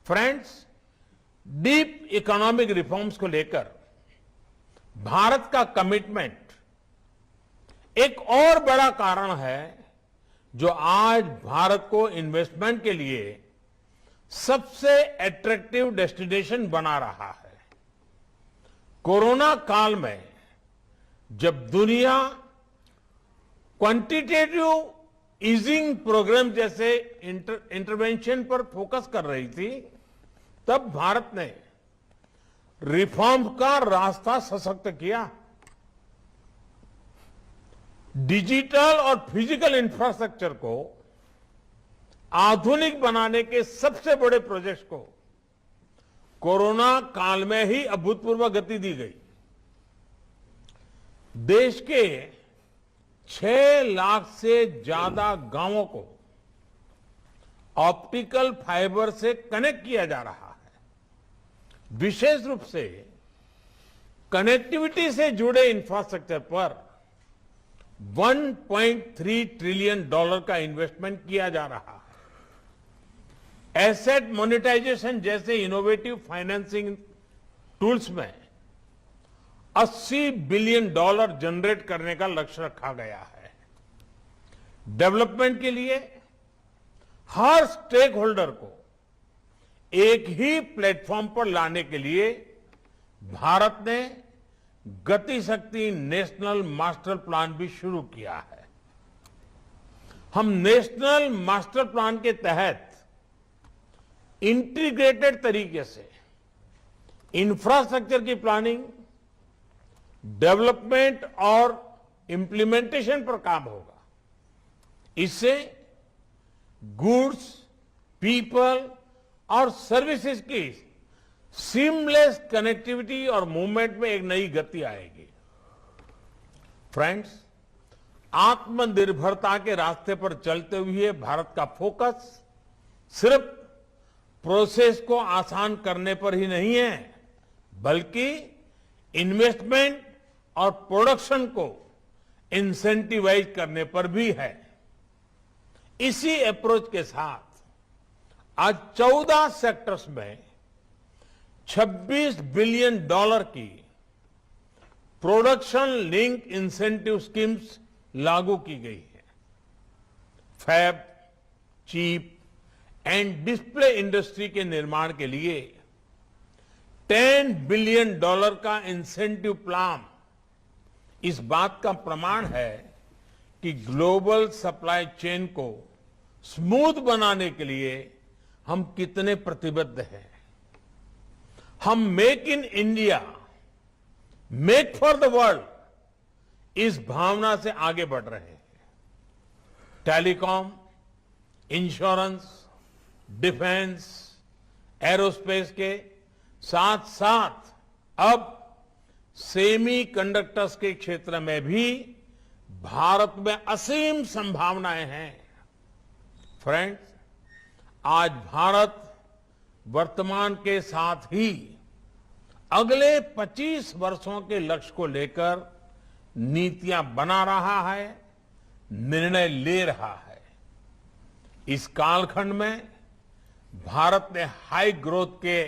Friends, deep economic reforms को लेकर भारत का कमिटमेंट एक और बड़ा कारण है जो आज भारत को इन्वेस्टमेंट के लिए सबसे अट्रैक्टिव डेस्टिनेशन बना रहा है। कोरोना काल में जब दुनिया क्वांटिटेटिव ईजिंग प्रोग्राम जैसे इंटरवेंशन पर फोकस कर रही थी, तब भारत ने रिफॉर्म का रास्ता सशक्त किया। डिजिटल और फिजिकल इंफ्रास्ट्रक्चर को आधुनिक बनाने के सबसे बड़े प्रोजेक्ट्स को कोरोना काल में ही अभूतपूर्व गति दी गई। देश के 6 लाख से ज्यादा गांवों को ऑप्टिकल फाइबर से कनेक्ट किया जा रहा है। विशेष रूप से कनेक्टिविटी से जुड़े इंफ्रास्ट्रक्चर पर $1.3 ट्रिलियन का इन्वेस्टमेंट किया जा रहा है। एसेट मोनेटाइजेशन जैसे इनोवेटिव फाइनेंसिंग टूल्स में $80 बिलियन जनरेट करने का लक्ष्य रखा गया है। डेवलपमेंट के लिए हर स्टेक होल्डर को एक ही प्लेटफॉर्म पर लाने के लिए भारत ने गति शक्ति नेशनल मास्टर प्लान भी शुरू किया है। हम नेशनल मास्टर प्लान के तहत इंटीग्रेटेड तरीके से इंफ्रास्ट्रक्चर की प्लानिंग, डेवलपमेंट और इंप्लीमेंटेशन पर काम होगा। इससे गुड्स, पीपल और सर्विसेज की सीमलेस कनेक्टिविटी और मूवमेंट में एक नई गति आएगी। फ्रेंड्स, आत्मनिर्भरता के रास्ते पर चलते हुए भारत का फोकस सिर्फ प्रोसेस को आसान करने पर ही नहीं है, बल्कि इन्वेस्टमेंट और प्रोडक्शन को इंसेंटिवाइज करने पर भी है। इसी अप्रोच के साथ आज 14 सेक्टर्स में $26 बिलियन की प्रोडक्शन लिंक इंसेंटिव स्कीम्स लागू की गई है। Fab, chip and display industry के निर्माण के लिए $10 बिलियन का इंसेंटिव प्लान इस बात का प्रमाण है कि ग्लोबल सप्लाई चेन को स्मूथ बनाने के लिए हम कितने प्रतिबद्ध हैं। हम make in India, make for the world इस भावना से आगे बढ़ रहे हैं। टेलीकॉम, इंश्योरेंस, डिफेंस, एरोस्पेस के साथ साथ अब सेमी कंडक्टर्स के क्षेत्र में भी भारत में असीम संभावनाएं हैं। फ्रेंड्स, आज भारत वर्तमान के साथ ही अगले 25 वर्षों के लक्ष्य को लेकर नीतियां बना रहा है, निर्णय ले रहा है। इस कालखंड में भारत ने हाई ग्रोथ के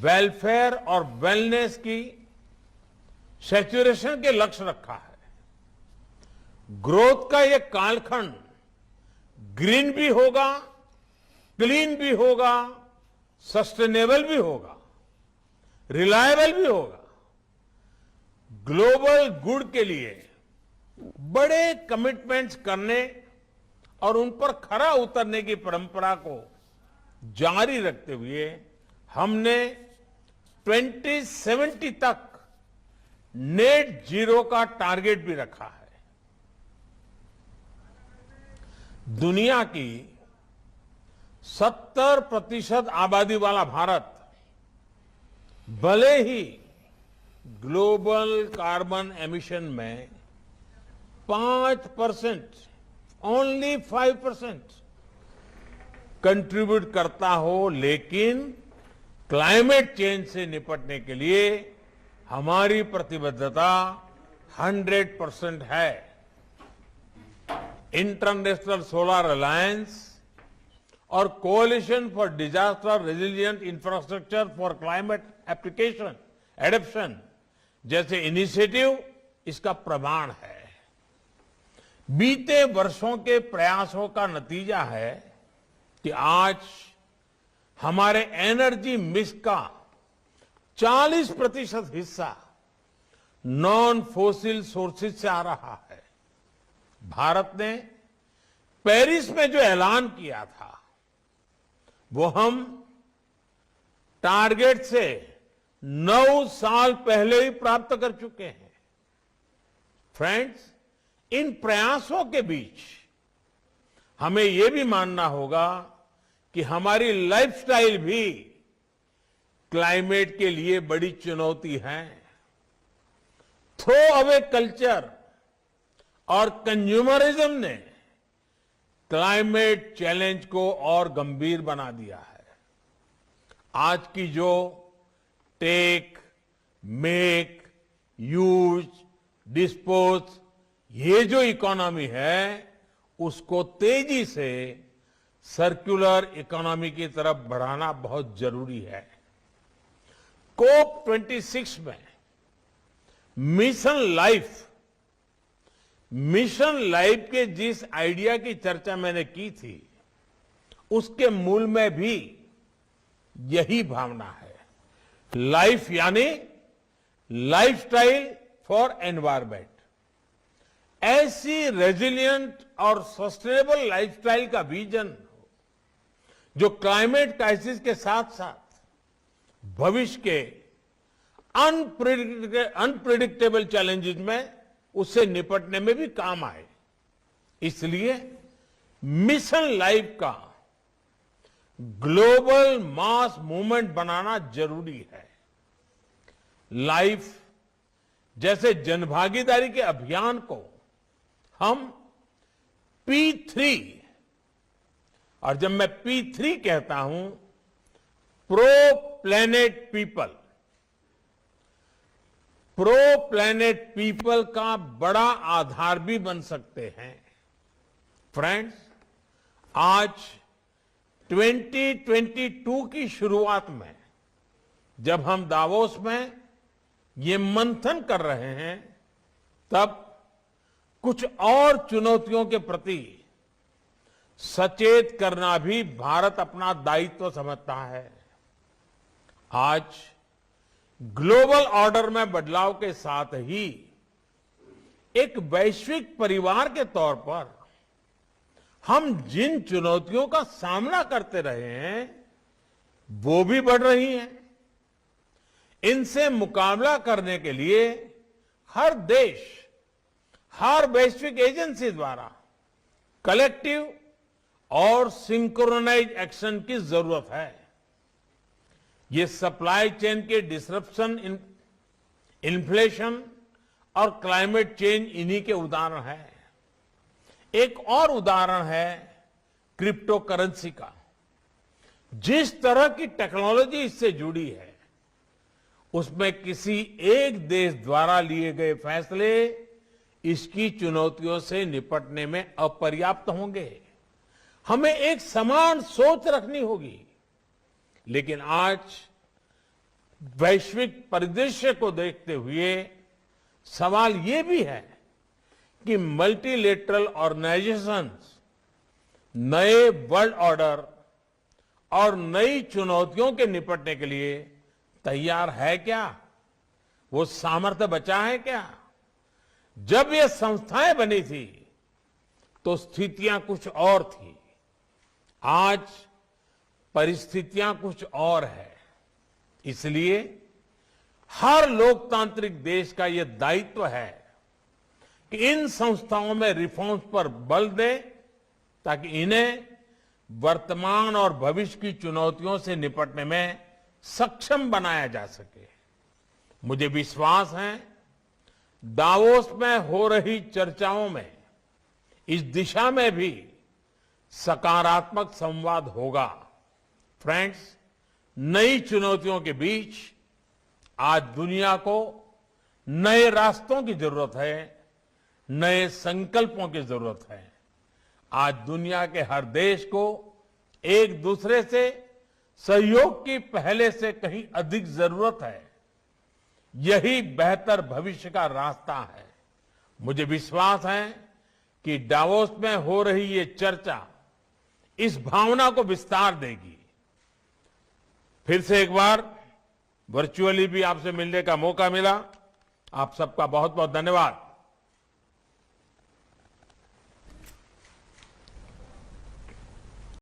वेलफेयर और वेलनेस की सैचुरेशन के लक्ष्य रखा है। ग्रोथ का यह कालखंड ग्रीन भी होगा, क्लीन भी होगा, सस्टेनेबल भी होगा, रिलायबल भी होगा। ग्लोबल गुड के लिए बड़े कमिटमेंट्स करने और उन पर खरा उतरने की परंपरा को जारी रखते हुए हमने 2070 तक नेट जीरो का टारगेट भी रखा है। दुनिया की 70% आबादी वाला भारत भले ही ग्लोबल कार्बन एमिशन में 5%, ओनली 5% कंट्रीब्यूट करता हो, लेकिन क्लाइमेट चेंज से निपटने के लिए हमारी प्रतिबद्धता 100% है। इंटरनेशनल सोलर अलायंस और coalition for disaster resilient infrastructure for climate application adaptation जैसे इनिशिएटिव इसका प्रमाण है। बीते वर्षों के प्रयासों का नतीजा है कि आज हमारे एनर्जी मिक्स का 40% हिस्सा नॉन फोसिल सोर्सेज से आ रहा है। भारत ने पेरिस में जो ऐलान किया था वो हम टारगेट से 9 साल पहले ही प्राप्त कर चुके हैं। फ्रेंड्स, इन प्रयासों के बीच हमें यह भी मानना होगा कि हमारी लाइफस्टाइल भी क्लाइमेट के लिए बड़ी चुनौती है। थ्रो अवे कल्चर और कंज्यूमरिज्म ने क्लाइमेट चैलेंज को और गंभीर बना दिया है। आज की जो टेक, मेक, यूज, डिस्पोज ये जो इकोनॉमी है उसको तेजी से सर्कुलर इकोनॉमी की तरफ बढ़ाना बहुत जरूरी है। कोप 26 में मिशन लाइफ के जिस आइडिया की चर्चा मैंने की थी उसके मूल में भी यही भावना है। लाइफ यानी लाइफस्टाइल फॉर एनवायरमेंट। ऐसी रेजिलिएंट और सस्टेनेबल लाइफस्टाइल का विजन जो क्लाइमेट क्राइसिस के साथ साथ भविष्य के अनप्रिडिक्टेबल चैलेंजेस में उससे निपटने में भी काम आए। इसलिए मिशन लाइफ का ग्लोबल मास मूवमेंट बनाना जरूरी है। लाइफ जैसे जनभागीदारी के अभियान को हम P3, और जब मैं P3 कहता हूं प्रो प्लेनेट पीपल का बड़ा आधार भी बन सकते हैं। फ्रेंड्स, आज 2022 की शुरुआत में जब हम दावोस में ये मंथन कर रहे हैं तब कुछ और चुनौतियों के प्रति सचेत करना भी भारत अपना दायित्व समझता है। आज ग्लोबल ऑर्डर में बदलाव के साथ ही एक वैश्विक परिवार के तौर पर हम जिन चुनौतियों का सामना करते रहे हैं वो भी बढ़ रही हैं। इनसे मुकाबला करने के लिए हर देश, हर वैश्विक एजेंसी द्वारा कलेक्टिव और सिंक्रोनाइज एक्शन की जरूरत है। ये सप्लाई चेन के डिसरप्शन, इन्फ्लेशन और क्लाइमेट चेंज इन्हीं के उदाहरण हैं। एक और उदाहरण है क्रिप्टो करेंसी का। जिस तरह की टेक्नोलॉजी इससे जुड़ी है उसमें किसी एक देश द्वारा लिए गए फैसले इसकी चुनौतियों से निपटने में अपर्याप्त होंगे। हमें एक समान सोच रखनी होगी। लेकिन आज वैश्विक परिदृश्य को देखते हुए सवाल ये भी है कि मल्टीलेटरल ऑर्गेनाइजेशंस नए वर्ल्ड ऑर्डर और नई चुनौतियों के निपटने के लिए तैयार है क्या? वो सामर्थ्य बचा है क्या? जब ये संस्थाएं बनी थी तो स्थितियां कुछ और थी। आज परिस्थितियां कुछ और है। इसलिए हर लोकतांत्रिक देश का यह दायित्व है कि इन संस्थाओं में रिफॉर्म्स पर बल दे ताकि इन्हें वर्तमान और भविष्य की चुनौतियों से निपटने में सक्षम बनाया जा सके। मुझे विश्वास है दावोस में हो रही चर्चाओं में इस दिशा में भी सकारात्मक संवाद होगा। फ्रेंड्स, नई चुनौतियों के बीच आज दुनिया को नए रास्तों की जरूरत है, नए संकल्पों की जरूरत है। आज दुनिया के हर देश को एक दूसरे से सहयोग की पहले से कहीं अधिक जरूरत है। यही बेहतर भविष्य का रास्ता है। मुझे विश्वास है कि डावोस में हो रही ये चर्चा इस भावना को विस्तार देगी। फिर से एक बार वर्चुअली भी आपसे मिलने का मौका मिला। आप सबका बहुत बहुत धन्यवाद।